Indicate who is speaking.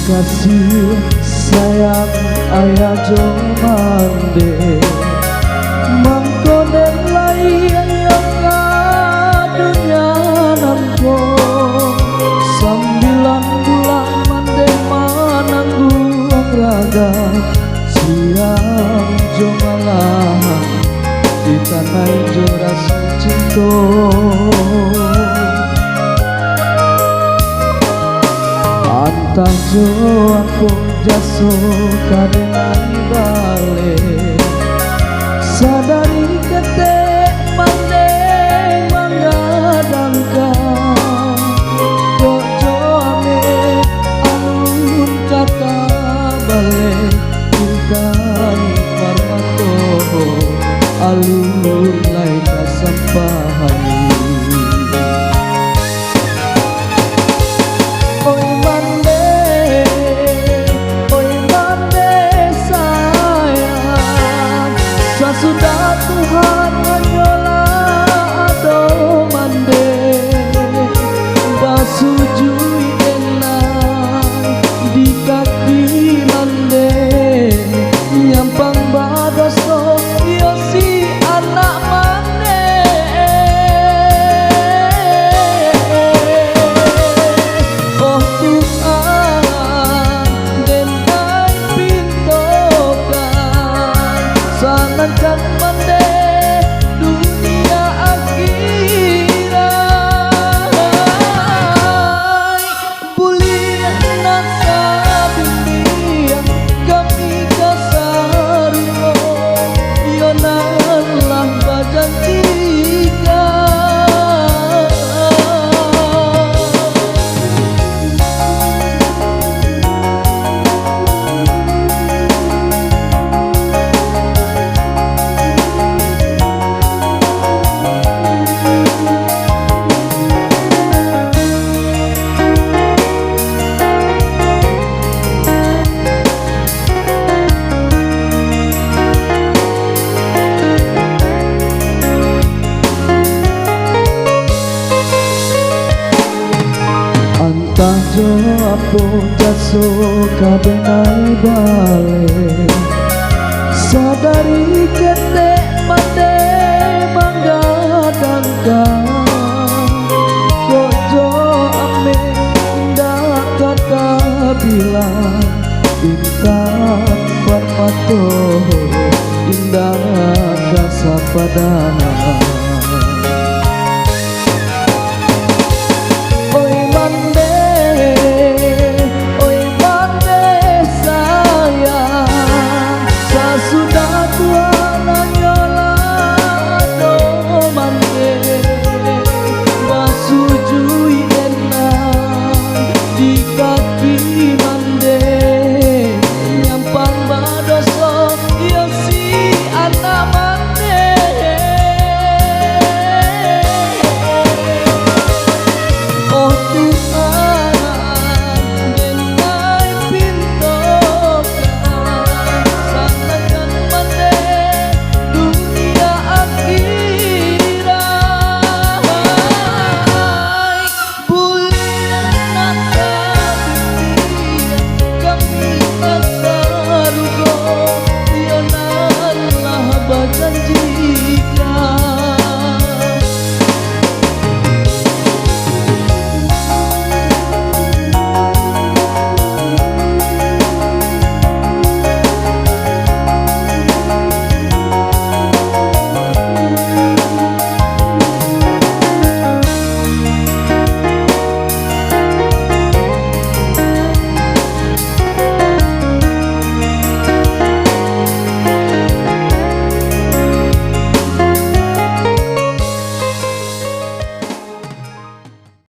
Speaker 1: kasih sayang ayah jomande mangkonen lain yang dunia nampo 9 bulan mande mananggung raga siang jomalah di tanah hijau rasa cinta. Antah jo aku jaso kadenan balik sadari ketek pandai menggadangkan kok jo ame alun kata balik intan parmato alun lai kasampahan. Sudah Tuhan menyolah ado mande basujui denang di kaki mande nyampang badoso yosi anak mande oh Tuhan denai pintokan sanankan mande dunia akhirat bulih nasa dunia kami kasarimo yonalah bajanjikan Antah jo apo jaso kabenai balik sadari ketek mande manggadangkan kok jo ame ndak kata bilang intan parmato indah kasapadana.